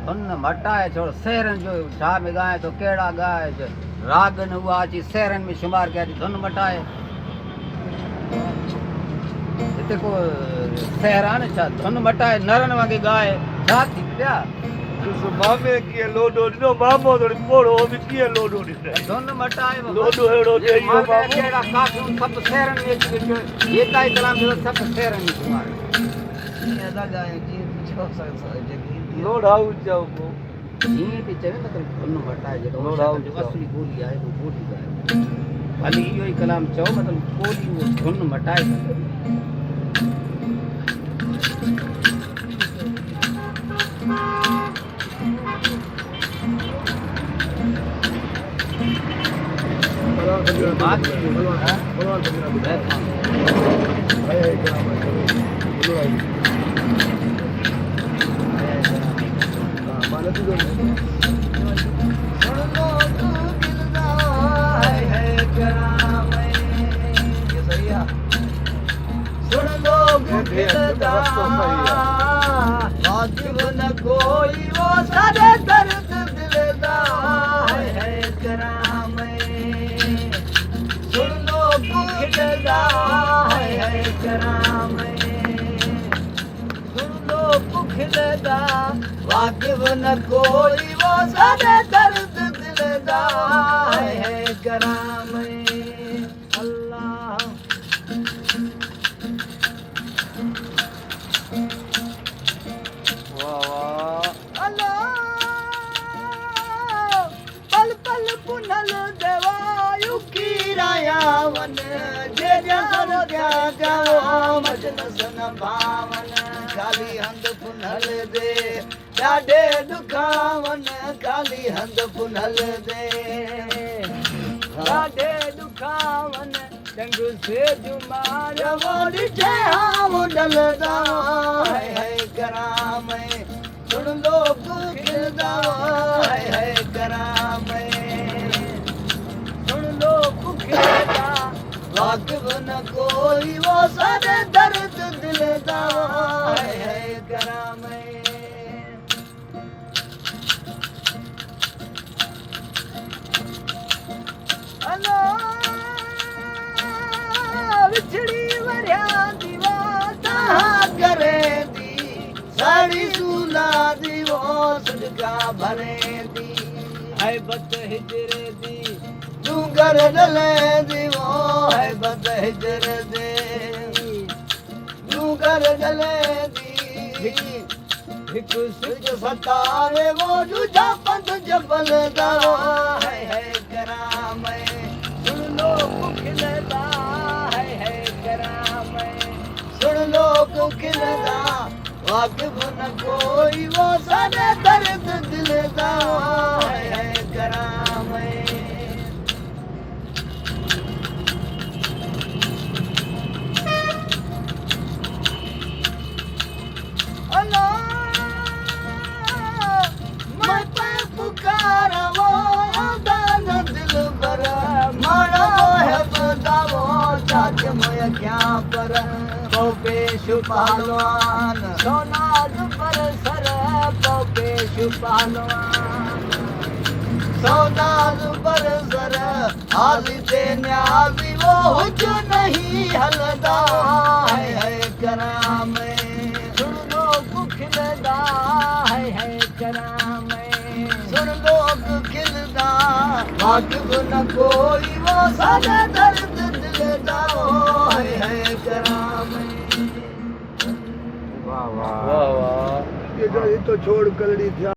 धुन मटाए छोड़ शहरन जो छा में गाए तो केड़ा गाए जो रागन हुआ अची शहरन में शुमार कया धुन मटाए हिते को शहरान छा धुन मटाए नरन वांगे गाए छा थी पिया मामे कीअं लोॾो ॾिनो मामो थोरी पोड़ो बि कीअं लोॾो ॾिनो धुन मटाए लोॾो अहिड़ो ॾेई वियो मामो केड़ा काठूं सभु शहरन में अची वेठो ये ताई कलाम जो सभु शहरन में शुमार ईअं था ॻाए जीअं लोढ़ाऊ चओ पोइ जीअं बि चवे मतिलबु धुन मटाए जेको लोढ़ाऊ जो असली ॿोली आहे उहो ॿोली ॻाए भली इहो ई कलाम चओ मतिलबु ॿोली उहो धुन मटाए कोई वो सारे दर्द दिलदा है कराम सुन लो पुखदा है कराम सुन लो पुखदा वाकिफ न कोई वो सारे दर्द दिलदा है कराम अल्लाह पल पल पुनल देवायु की रायावन जे जन क्या जाओ मजनस न भावन काली हंद पुनल दे ॾाढे दुखावन काली हंद पुनल दे ॾाढे दुखावन जंग से जुमार वो ॾिठे हां डलदा है कराम सुन लो पुखदा है कराम सुन लो पुखदा वाकिफ न कोई वो सारे दर्द दिलदा है कराम अलो विछड़ी वरिया दीवाता करे दी साड़ी सूला दी वो सदका भरे दी है बत हिजर दी तू घर डले दी वो है बत हिजर दे तू घर डले दी हिक सिक सतावे वो दूजा पंथ जबल दा है कराम सुन लो पुखलदा है कराम सुन लो पुखलदा वाकिफ न कोई वो सारे दर्द दिलदा है कराम अल्लाह मैं पे पुकारा वो दान दिल पर मारा है बताओ चाच मैं क्या पर पेश पहलवान सोनाज पर सर पेश पहलवान सोनाज पर सर हाजी ते न्याजी वो हुज नहीं हलदा है कराम सुन लो पुखलदा है कराम सुन लो पुखलदा वाकिफ न कोई वो सारे दर्द दिलदा है कराम वाह वाह ये तो छोड़ कलड़ी